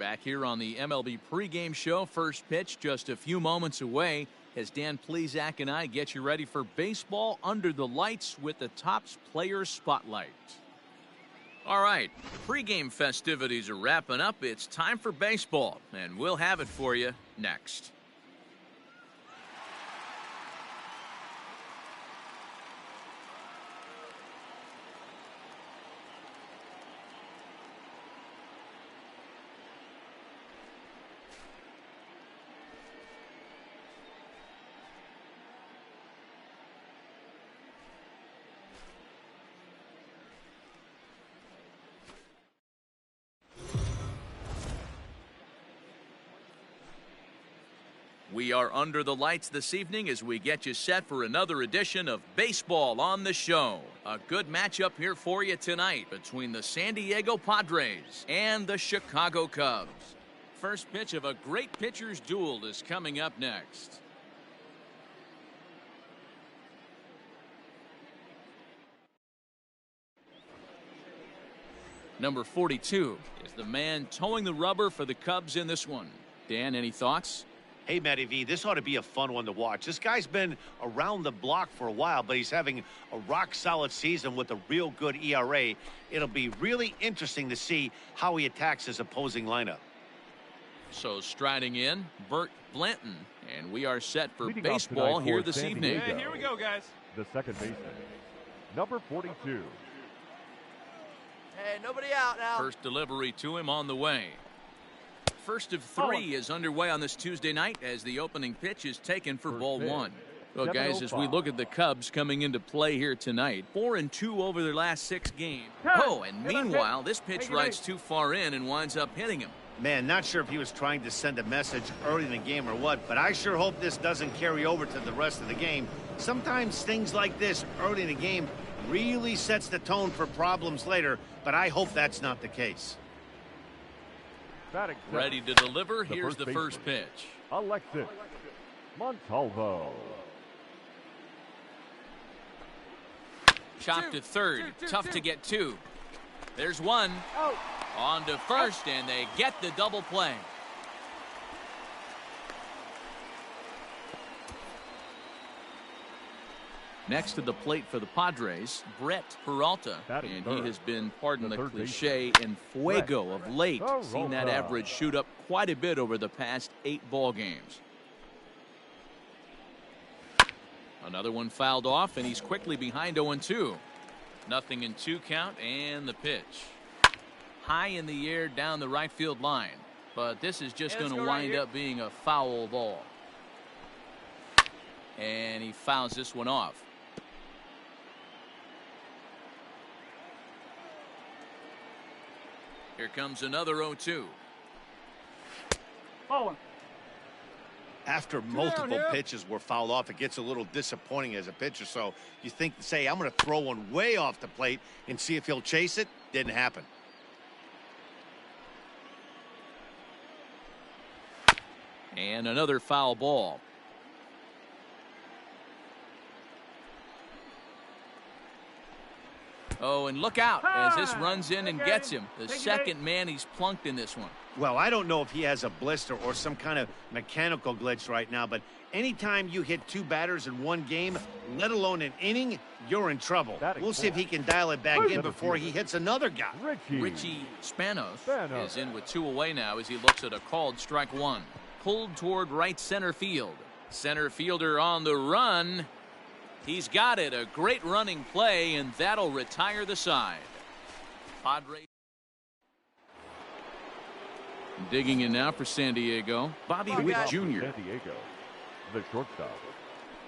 Back here on the MLB pregame show, first pitch just a few moments away as Dan Plesac and I get you ready for baseball under the lights with the Topps Player Spotlight. All right, pregame festivities are wrapping up. It's time for baseball, and we'll have it for you next. We are under the lights this evening as we get you set for another edition of Baseball on the Show. A good matchup here for you tonight between the San Diego Padres and the Chicago Cubs. First pitch of a great pitcher's duel is coming up next. Number 42 is the man towing the rubber for the Cubs in this one. Dan, any thoughts? Hey, Matty V, this ought to be a fun one to watch. This guy's been around the block for a while, but he's having a rock-solid season with a real good ERA. It'll be really interesting to see how he attacks his opposing lineup. So striding in, Bert Blanton, and we are set for baseball here this evening. Hey, here we go, guys. The second baseman, number 42. Hey, nobody out now. First delivery to him on the way. First of three is underway on this Tuesday night as the opening pitch is taken for ball one. Well, guys, as we look at the Cubs coming into play here tonight, 4-2 over their last 6 games. Oh, and meanwhile, this pitch rides too far in and winds up hitting him. Man, not sure if he was trying to send a message early in the game or what, but I sure hope this doesn't carry over to the rest of the game. Sometimes things like this early in the game really sets the tone for problems later, but I hope that's not the case. Ready to deliver. Here's the first pitch. Alexis Montalvo. Chopped to third. Tough to get to. There's one. On to first, and they get the double play. Next to the plate for the Padres, Brett Peralta, and he has been, pardon the cliche, en fuego of late. Seen that average shoot up quite a bit over the past 8 ball games. Another one fouled off, and he's quickly behind 0-2. Nothing in 2 count, and the pitch. High in the air down the right field line, but this is just going to wind up being a foul ball. And he fouls this one off. Here comes another 0-2. After multiple pitches were fouled off, it gets a little disappointing as a pitcher. So you think, say, I'm going to throw one way off the plate and see if he'll chase it. Didn't happen. And another foul ball. Oh, and look out as this runs in and gets him. The second man he's plunked in this one. Well, I don't know if he has a blister or some kind of mechanical glitch right now, but anytime you hit 2 batters in one game, let alone an inning, you're in trouble. We'll see if he can dial it back in before he hits another guy. Richie Spanos is in with 2 away now as he looks at a called strike 1. Pulled toward right center field. Center fielder on the run. He's got it. A great running play, and that'll retire the side. Padres digging in now for San Diego. Bobby Witt Jr. San Diego, the shortstop.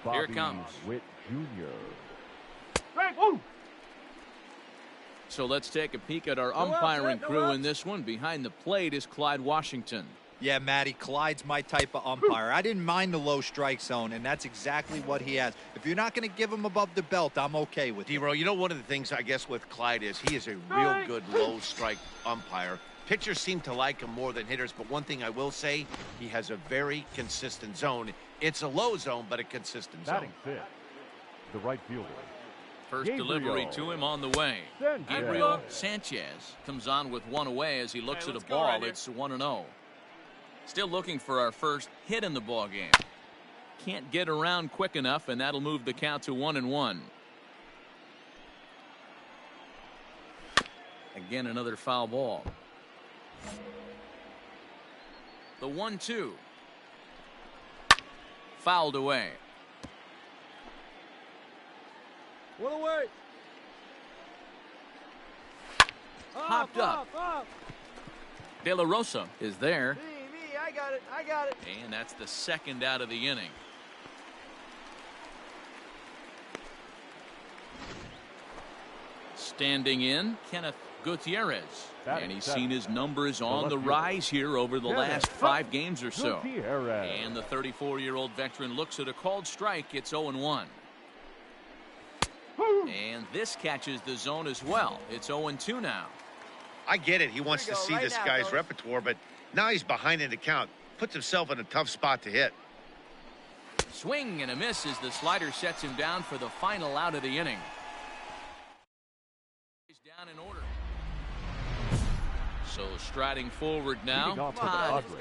Bobby Here it comes. Witt Jr. So let's take a peek at our umpiring crew in this one. Behind the plate is Clyde Washington. Yeah, Matty, Clyde's my type of umpire. I didn't mind the low strike zone, and that's exactly what he has. If you're not going to give him above the belt, I'm okay with it. D-Row, you know, one of the things I guess with Clyde is he is a real good low strike umpire. Pitchers seem to like him more than hitters, but one thing I will say, he has a very consistent zone. It's a low zone, but a consistent zone. Batting fifth, the right fielder, First delivery to him on the way. Gabriel Sanchez comes on with one away as he looks at a ball. It's 1-0. Still looking for our first hit in the ball game. Can't get around quick enough, and that'll move the count to 1-1. Again, another foul ball. The 1-2. Fouled away. One away. Popped up. De La Rosa is there. Me, I got it. And that's the second out of the inning. Standing in, Kenneth Gutierrez. And he's seen his numbers on the rise here over the last 5 games or so. And the 34-year-old veteran looks at a called strike. It's 0-1. And this catches the zone as well. It's 0-2 now. I get it. He wants to see this guy's repertoire, but now he's behind in the count. Puts himself in a tough spot to hit. Swing and a miss as the slider sets him down for the final out of the inning. He's down in order. So striding forward now,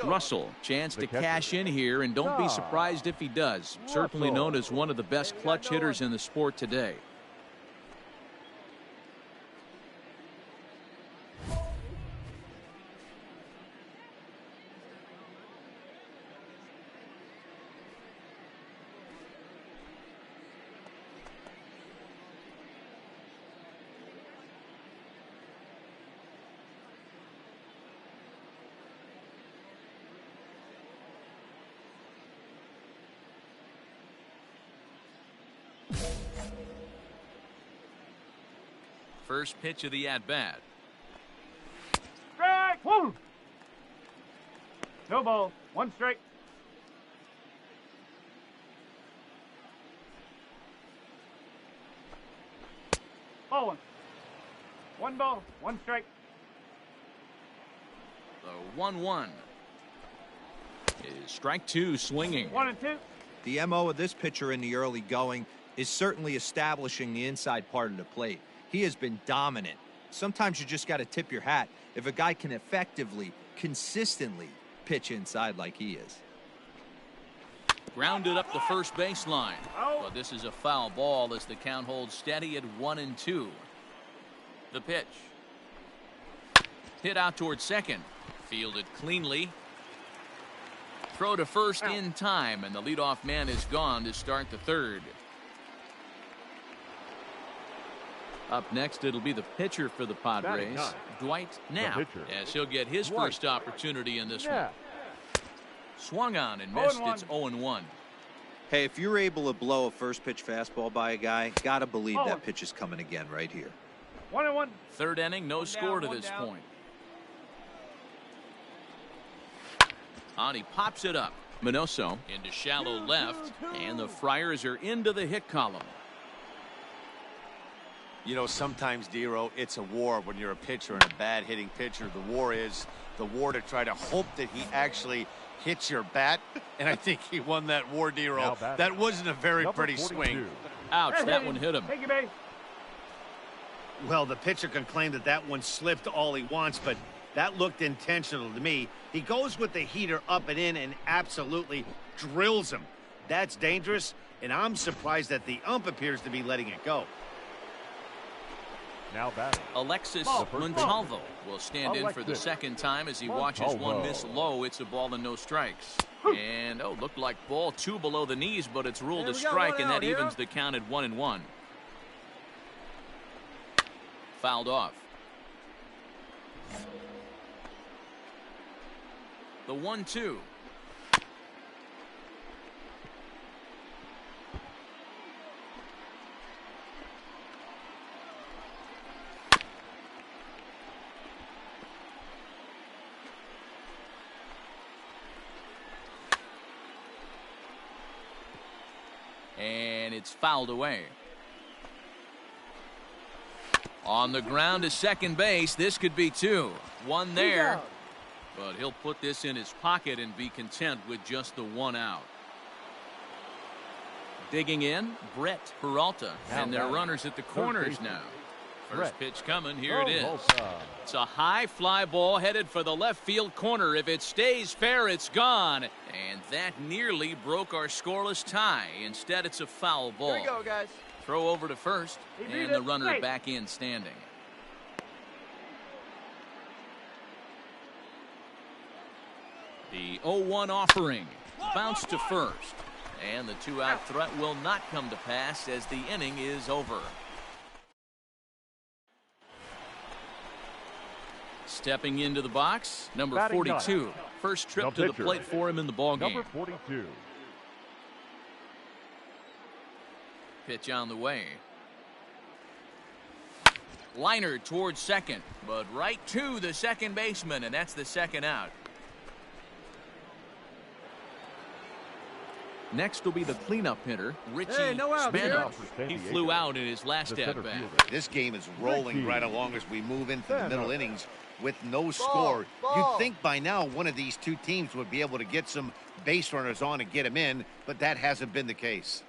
Russell. Chance to cash in here, and don't be surprised if he does. Certainly known as one of the best clutch hitters in the sport today. First pitch of the at-bat. Strike. Woo. No ball. 1 strike. Ball 1. 1 ball. 1 strike. The 1-1 is strike 2, swinging. 1 and 2. The MO of this pitcher in the early going is certainly establishing the inside part of the plate. He has been dominant. Sometimes you just got to tip your hat if a guy can effectively, consistently pitch inside like he is. Grounded up the first baseline. But this is a foul ball as the count holds steady at 1-2. The pitch. Hit out towards second. Fielded cleanly. Throw to first in time, and the leadoff man is gone to start the third. Up next, it'll be the pitcher for the Padres, Dwight Knapp, as he'll get his first opportunity in this one. Swung on and missed. It's 0-1. Hey, if you're able to blow a first pitch fastball by a guy, gotta believe that pitch is coming again right here. 1-1. Third inning, no score to this point. On, he pops it up. Minoso into shallow left, and the Friars are into the hit column. You know, sometimes, Dero, it's a war when you're a pitcher and a bad hitting pitcher. The war is the war to try to hope that he actually hits your bat. And I think he won that war, Dero. That wasn't a very pretty swing. Ouch, that one hit him. Thank you, babe. Well, the pitcher can claim that that one slipped all he wants, but that looked intentional to me. He goes with the heater up and in and absolutely drills him. That's dangerous, and I'm surprised that the ump appears to be letting it go. Now batting. Alexis Montalvo will stand in for the second time as he watches one miss low. It's a ball and no strikes. And, looked like ball 2 below the knees, but it's ruled a strike, and that evens the count at 1-1. Fouled off. The 1-2. And it's fouled away. On the ground to second base. This could be 2. 1 there. But he'll put this in his pocket and be content with just the 1 out. Digging in, Brett Peralta. And their runners at the corners now. First pitch coming. Here it is. It's a high fly ball headed for the left field corner. If it stays fair, it's gone. And that nearly broke our scoreless tie. Instead, it's a foul ball. Here we go, guys. Throw over to first. And the runner back in standing. The 0-1 offering. Bounce to first. And the two-out threat will not come to pass as the inning is over. Stepping into the box, number 42. First trip to the plate for him in the ballgame. Number 42. Pitch on the way. Liner towards second, but right to the second baseman, and that's the second out. Next will be the cleanup hitter, Richie Spanner. He flew out in his last at-bat. This game is rolling right along as we move into the middle innings with no score. You'd think by now one of these two teams would be able to get some base runners on and get them in, but that hasn't been the case.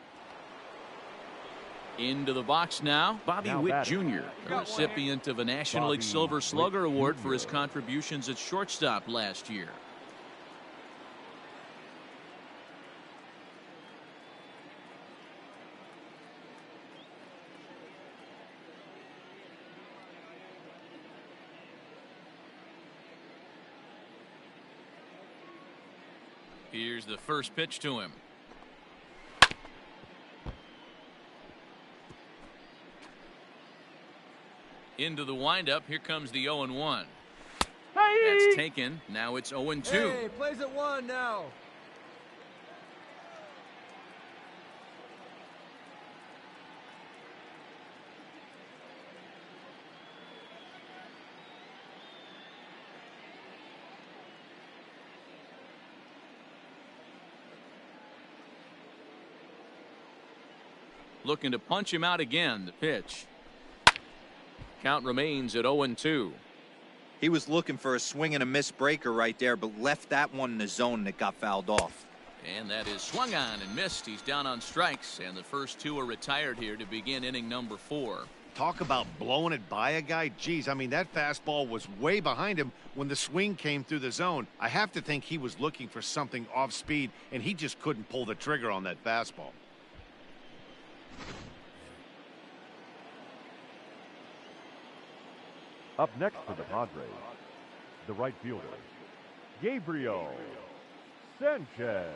Into the box now, Bobby Witt Jr., the recipient of a National League Silver Slugger Award for his contributions at shortstop last year. Here's the first pitch to him. Into the windup. Here comes the 0-1. That's taken. Now it's 0-2. Hey, plays at 1 now. Looking to punch him out again. The pitch. Count remains at 0-2. He was looking for a swing and a miss breaker right there, but left that one in the zone that got fouled off. And that is swung on and missed. He's down on strikes, and the first two are retired here to begin inning number 4. Talk about blowing it by a guy. Geez, I mean, that fastball was way behind him when the swing came through the zone. I have to think he was looking for something off speed, and he just couldn't pull the trigger on that fastball. Up next for the Padres, the right fielder, Gabriel Sanchez.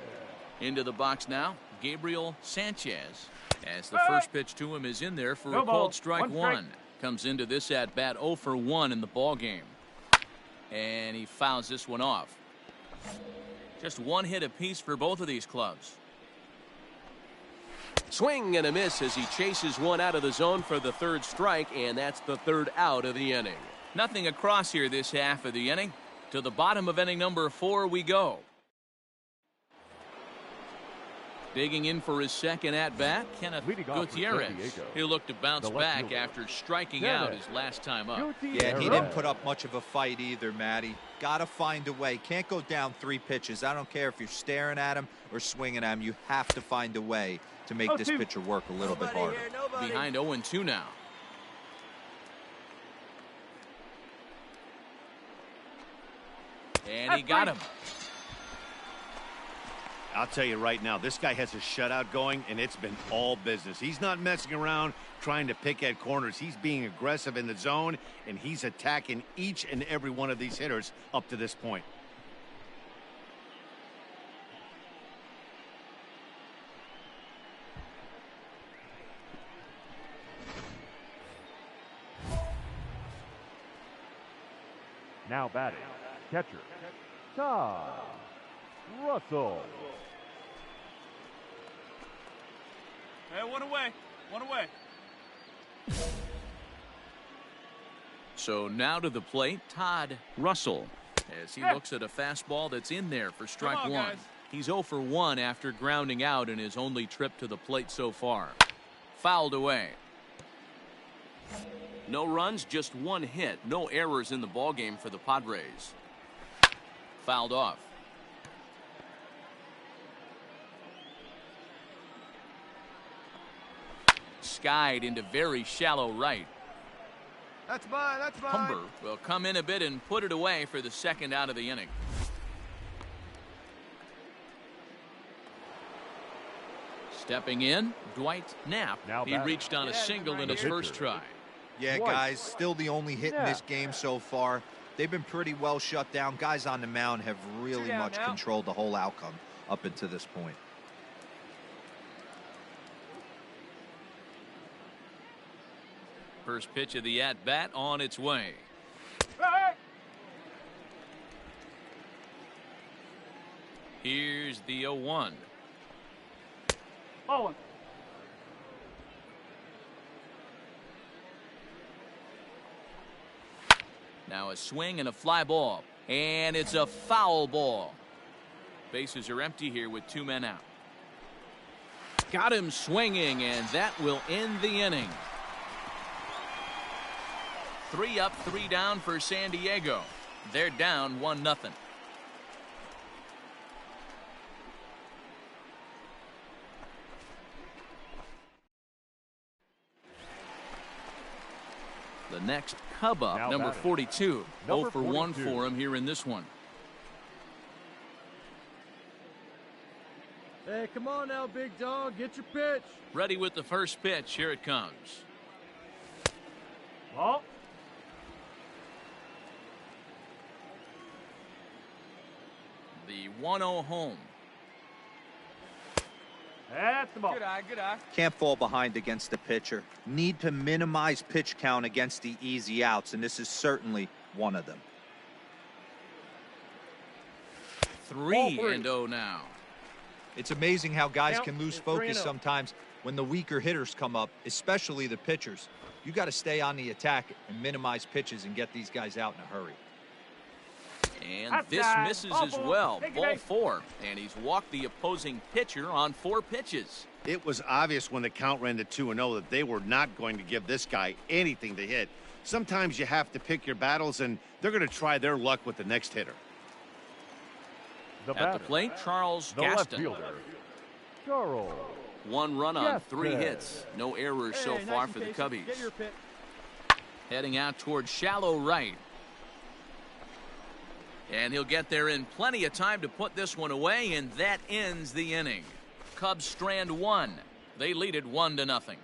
Into the box now, Gabriel Sanchez. As the first pitch to him is in there for a called strike one. Comes into this at bat 0 for 1 in the ball game. And he fouls this one off. Just one hit apiece for both of these clubs. Swing and a miss as he chases one out of the zone for the third strike, and that's the third out of the inning. Nothing across here this half of the inning. To the bottom of inning number 4 we go. Digging in for his second at-bat, Kenneth Gutierrez. He'll look to bounce back after striking out his last time up. Yeah, and he didn't put up much of a fight either, Matty. Got to find a way. Can't go down 3 pitches. I don't care if you're staring at him or swinging at him. You have to find a way to make this pitcher work a little bit harder. Behind 0-2 now. And he got him. I'll tell you right now, this guy has a shutout going, and it's been all business. He's not messing around trying to pick at corners. He's being aggressive in the zone, and he's attacking each and every one of these hitters up to this point. Now batting, catcher, Todd Russell. Hey, one away. One away. So now to the plate, Todd Russell, as he looks at a fastball that's in there for strike 1. Guys. He's 0 for 1 after grounding out in his only trip to the plate so far. Fouled away. No runs, just 1 hit. No errors in the ballgame for the Padres. Fouled off. skied into very shallow right. That's mine. That's mine. Humber will come in a bit and put it away for the second out of the inning. Stepping in, Dwight Knapp. Now He batting. reached on a single in his first try. Yeah, White. guys, still the only hit in this game so far. They've been pretty well shut down. Guys on the mound have really much controlled the whole outcome up until this point. First pitch of the at-bat on its way. Here's the 0-1. Bowling. Now a swing and a fly ball. And it's a foul ball. Bases are empty here with 2 men out. Got him swinging, and that will end the inning. 3 up, 3 down for San Diego. They're down 1-0. The next Cub up, Now number batting. 42. Number 0 for 1 42. for him here in this one. Hey, come on now, big dog. Get your pitch. Ready with the first pitch. Here it comes. Ball. The 1-0 home. That's the ball. Good eye, good eye. Can't fall behind against the pitcher. Need to minimize pitch count against the easy outs, and this is certainly one of them. 3-0 now. It's amazing how guys Count can lose is focus 3-0. sometimes when the weaker hitters come up, especially the pitchers. You got to stay on the attack and minimize pitches and get these guys out in a hurry. And Outside. this misses Ball as four. well. Take it Ball back. 4. And he's walked the opposing pitcher on 4 pitches. It was obvious when the count ran to 2-0 that they were not going to give this guy anything to hit. Sometimes you have to pick your battles, and they're going to try their luck with the next hitter. The At batter. the plate, Charles The left Gaston. fielder, Charles. 1 run on Yes, 3 sir. hits. No errors so Hey, far nice for the and Cubbies. patient. Get your pitch. Heading out towards shallow right. And he'll get there in plenty of time to put this one away, and that ends the inning. Cubs strand 1. They lead it 1-0.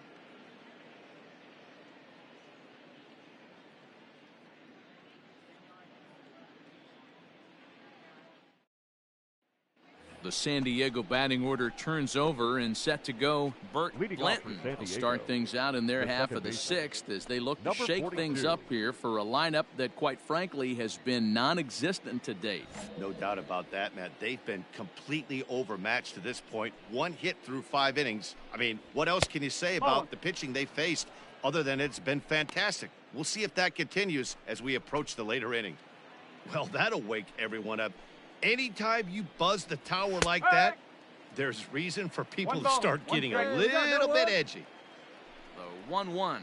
The San Diego batting order turns over and set to go. Burt Leading off for Blanton San will Diego, start things out in their the half second of the baseman. 6th as they look to Number shake 42. things up here for a lineup that, quite frankly, has been non-existent to date. No doubt about that, Matt. They've been completely overmatched to this point. 1 hit through 5 innings. I mean, what else can you say about the pitching they faced other than it's been fantastic? We'll see if that continues as we approach the later inning. Well, that'll wake everyone up. Anytime you buzz the tower like that, there's reason for people One to ball, start one getting a strike. little bit edgy. The 1-1.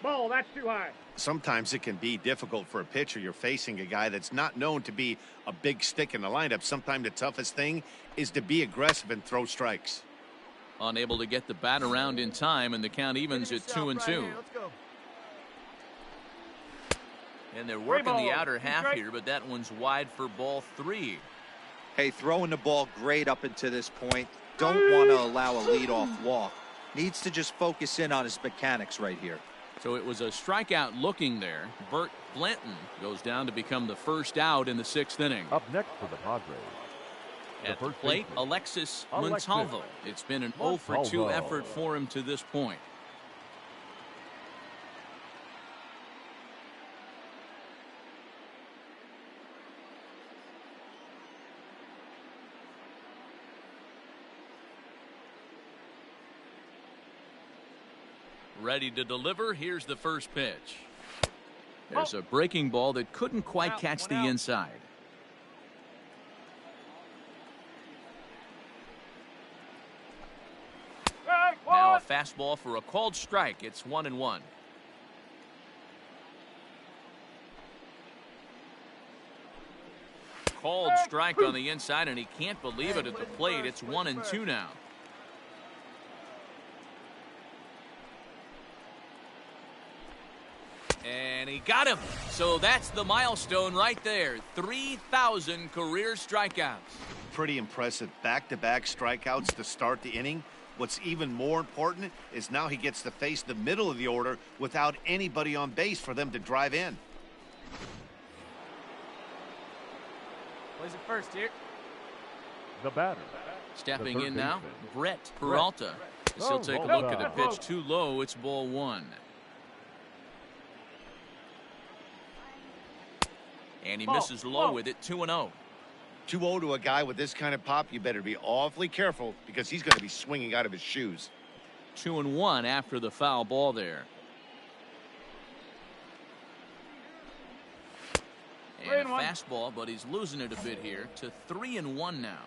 Ball. That's too high. Sometimes it can be difficult for a pitcher. You're facing a guy that's not known to be a big stick in the lineup. Sometimes the toughest thing is to be aggressive and throw strikes. Unable to get the bat around in time, and the count evens at 2-2. Let's go. And they're working the balls, outer two half strikes. here, but that one's wide for ball 3. Hey, throwing the ball great up until this point. Don't want to allow a leadoff walk. Needs to just focus in on his mechanics right here. So it was a strikeout looking there. Burt Blanton goes down to become the first out in the 6th inning. Up next for the Padres, At the first plate, baseman, Alexis Alexis Montalvo. It's been an 0 for 2 Montalvo. effort for him to this point. Ready to deliver. Here's the first pitch. There's a breaking ball that couldn't quite Out, catch one the out. inside. Strike Now a one. fastball for a called strike. It's 1-1. Called strike on the inside, and he can't believe it at the plate. It's 1-2 now. And he got him. So that's the milestone right there. 3,000 career strikeouts. Pretty impressive back-to-back strikeouts to start the inning. What's even more important is now he gets to face the middle of the order without anybody on base for them to drive in. Plays it first here. The batter. Stepping The in third now, baseman. Brett Peralta. As he'll take a look at the pitch. Too low. It's ball one. And he misses low with it. 2-0. 2-0 to a guy with this kind of pop, you better be awfully careful because he's going to be swinging out of his shoes. 2-1 after the foul ball there. And a fastball, but he's losing it a bit here to 3-1 now.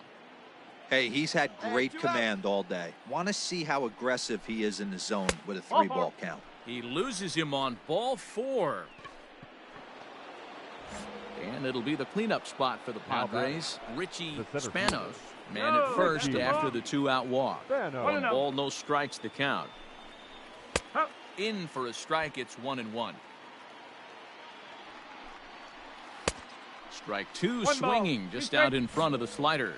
Hey, he's had great command all day. Want to see how aggressive he is in the zone with a 3-ball count. He loses him on ball 4. And it'll be the cleanup spot for the Padres. Richie Spanos, man at first after the 2-out walk. One ball, no strikes to count. In for a strike, it's 1-1. Strike 2 swinging just out in front of the slider.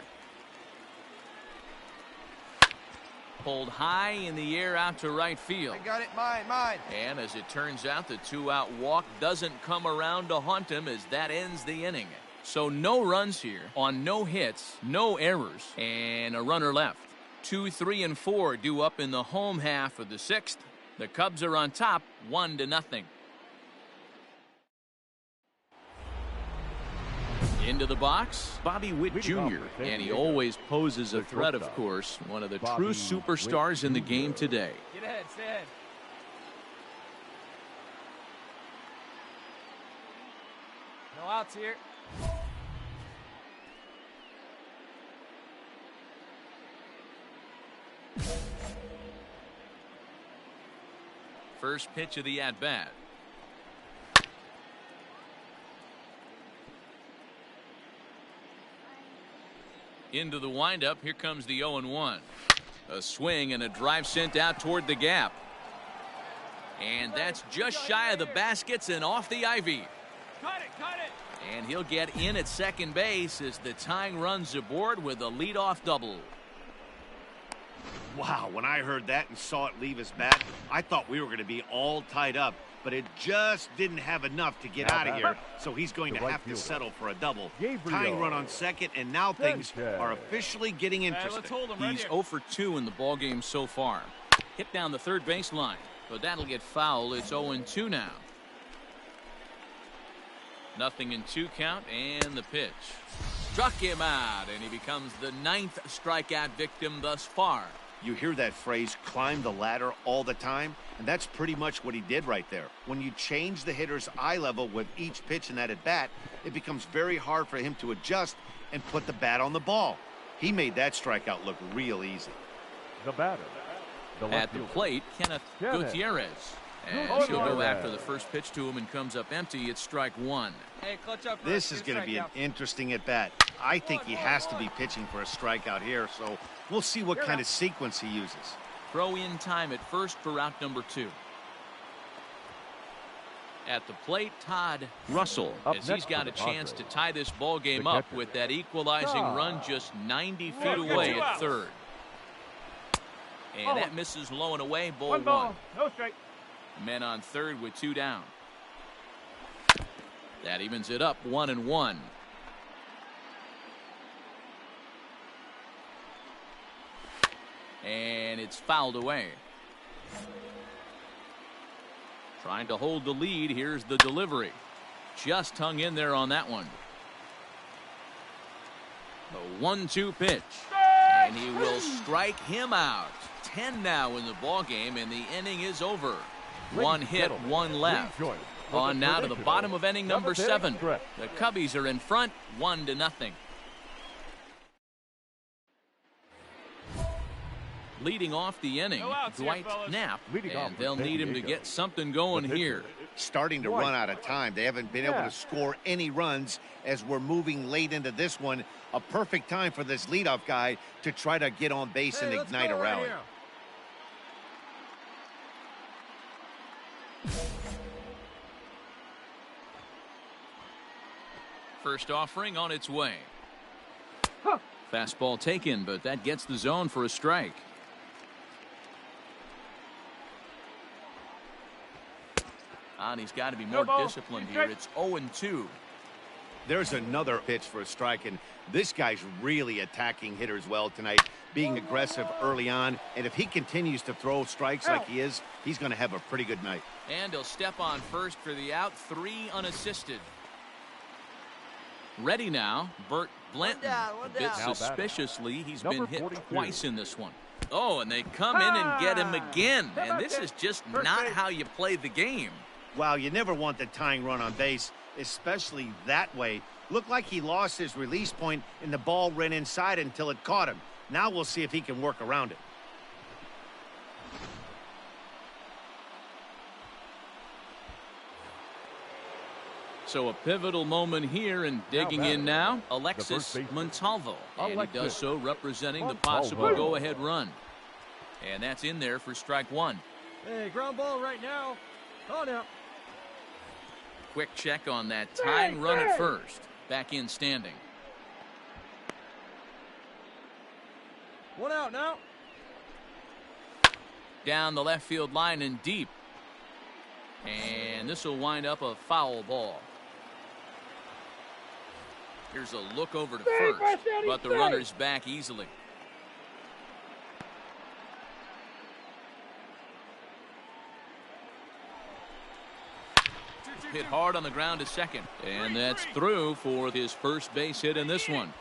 Pulled high in the air out to right field. I got it, mine. And as it turns out, the 2-out walk doesn't come around to haunt him as that ends the inning. So no runs here on no hits, no errors, and a runner left. 2, 3, and 4 due up in the home half of the 6th. The Cubs are on top, 1-0. Into the box, Bobby Witt Jr., and he always poses a threat, of course. One of the true superstars in the game today. Get ahead, stay ahead. No outs here. First pitch of the at-bat. Into the windup. Here comes the 0-1. A swing and a drive sent out toward the gap. And that's just shy of the baskets and off the ivy. Cut it. And he'll get in at second base as the tying runs aboard with a leadoff double. Wow, when I heard that and saw it leave his bat, I thought we were going to be all tied up, but it just didn't have enough to get out of here, so he's going to have to settle for a double. Tying run on second, and now things are officially getting interesting. He's 0 for 2 in the ballgame so far. Hit down the third baseline, but that'll get foul. It's 0-2 now. 0-2 count, and the pitch. Struck him out, and he becomes the 9th strikeout victim thus far. You hear that phrase, climb the ladder, all the time, and that's pretty much what he did right there. When you change the hitter's eye level with each pitch in that at-bat, it becomes very hard for him to adjust and put the bat on the ball. He made that strikeout look real easy. The batter. At the plate, Kenneth Gutierrez. And he'll go after the first pitch to him and comes up empty. It's strike 1. Hey, clutch up. This is going to be an interesting at-bat. I think he has to be pitching for a strikeout here, so we'll see what kind of sequence he uses. Throw in time at first for out number 2. At the plate, Todd Russell, as he's got a chance to tie this ball game up with that equalizing run just 90 feet away at third. And that misses low and away, ball 1. No strike. Men on third with 2 down. That evens it up, 1-1. And it's fouled away. Trying to hold the lead. Here's the delivery. Just hung in there on that one. The 1-2 pitch. And he will strike him out. 10 now in the ball game, and the inning is over. 1 hit, 1 left. On now to the bottom of inning number 7. The Cubbies are in front, 1-0. Leading off the inning, Dwight Knapp, and they'll need him to get something going here. Starting to run out of time. They haven't been able to score any runs as we're moving late into this one. A perfect time for this leadoff guy to try to get on base and ignite a rally. First offering on its way. Fastball taken, but that gets the zone for a strike. And he's got to be more disciplined here. It's 0-2. There's another pitch for a strike, and this guy's really attacking hitters well tonight, being aggressive early on. And if he continues to throw strikes like he is, he's going to have a pretty good night. And he'll step on first for the out, 3 unassisted. Ready now, Bert Blanton. A bit suspiciously, he's been hit twice in this one. Oh, and they come in and get him again. And this is just not how you play the game. Wow, you never want the tying run on base, especially that way. Looked like he lost his release point and the ball ran inside until it caught him. Now we'll see if he can work around it. So a pivotal moment here, and digging in now, Alexis Montalvo. And he does so representing the possible go-ahead run. And that's in there for strike 1. Hey, ground ball right now. Oh, now. Quick check on that tying run at first. Back in standing. One out now. Down the left field line and deep. And this will wind up a foul ball. Here's a look over to first, but the runner's back easily. Hit hard on the ground to second, and that's through for his first base hit in this one.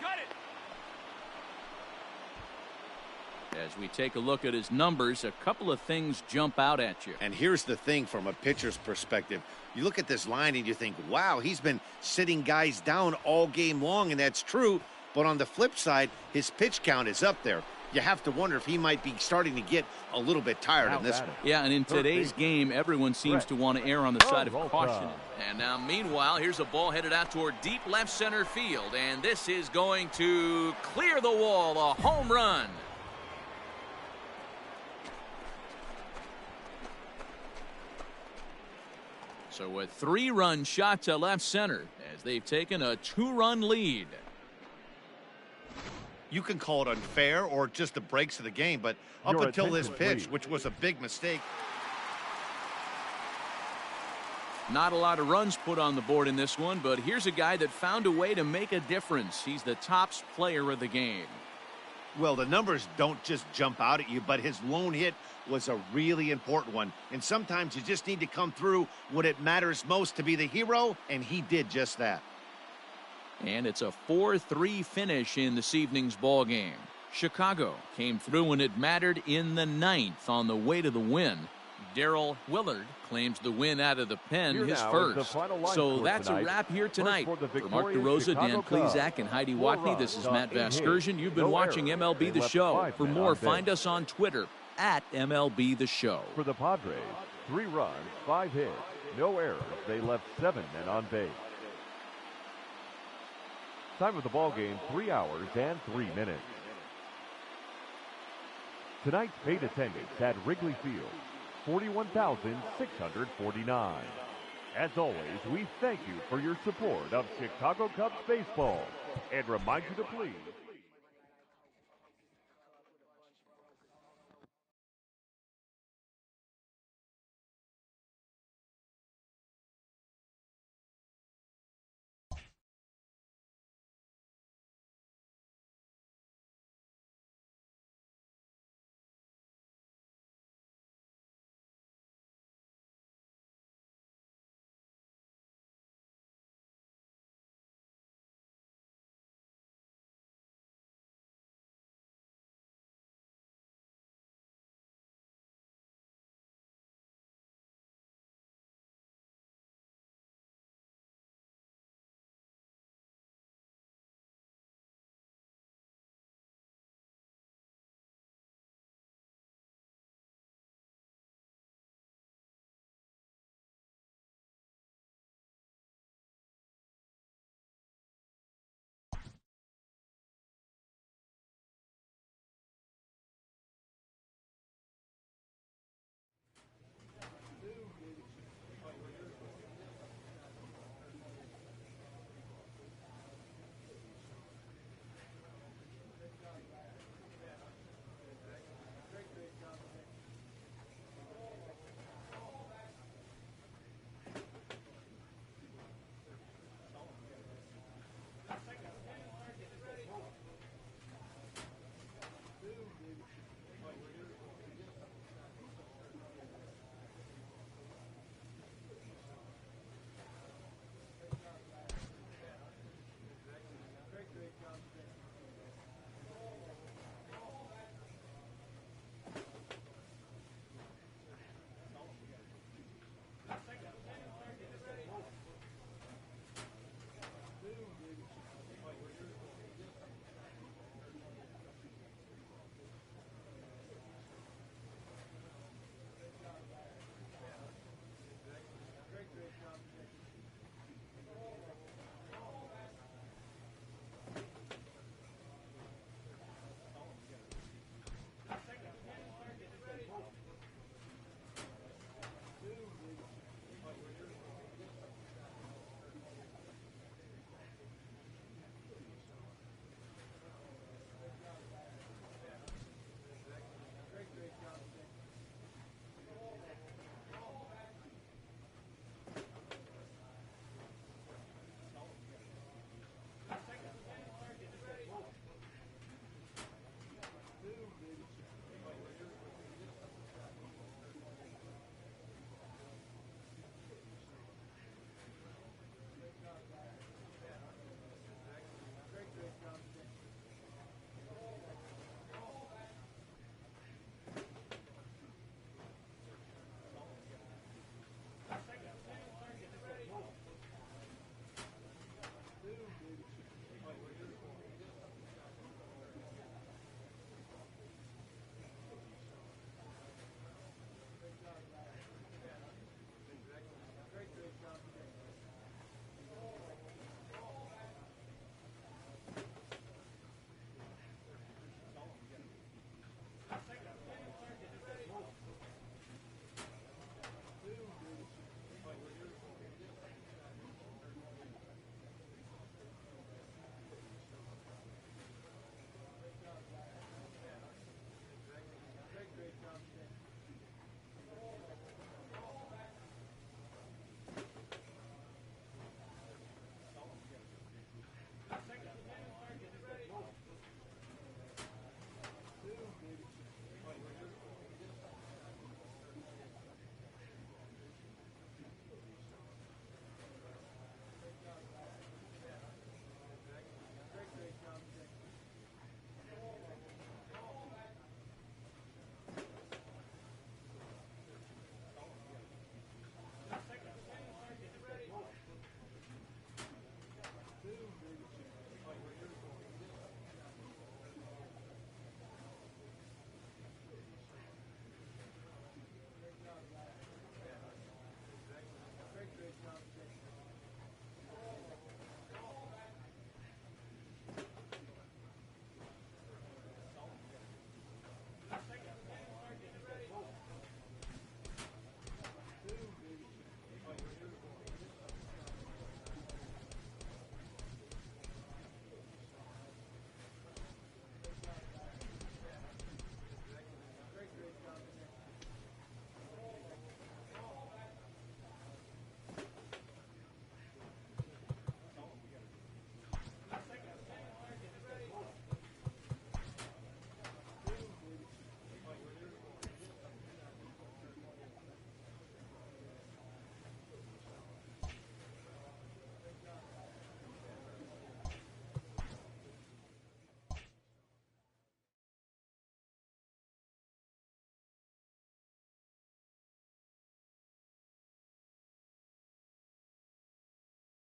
As we take a look at his numbers, a couple of things jump out at you. And here's the thing from a pitcher's perspective. You look at this line and you think, wow, he's been sitting guys down all game long, and that's true. But on the flip side, his pitch count is up there. You have to wonder if he might be starting to get a little bit tired in this one. Yeah, and in today's game, everyone seems to want to err on the side of caution. And now, meanwhile, here's a ball headed out toward deep left center field. And this is going to clear the wall, a home run. So a 3-run shot to left center as they've taken a 2-run lead. You can call it unfair or just the breaks of the game, but up until this pitch, which was a big mistake. Not a lot of runs put on the board in this one, but here's a guy that found a way to make a difference. He's the tops player of the game. Well, the numbers don't just jump out at you, but his lone hit was a really important one. And sometimes you just need to come through when it matters most to be the hero, and he did just that. And it's a 4-3 finish in this evening's ball game. Chicago came through when it mattered in the 9th on the way to the win. Darryl Willard claims the win out of the pen, his first. So that's a wrap here tonight. For Mark DeRosa, Dan Plezak, and Heidi Watney, this is Matt Vasgersian. You've been watching MLB The Show. For more, find us on Twitter at MLB The Show. For the Padres, 3 runs, 5 hits, no errors. They left 7 men on base. Time of the ball game, 3 hours and 3 minutes. Tonight's paid attendance at Wrigley Field, 41,649. As always, we thank you for your support of Chicago Cubs baseball and remind you to please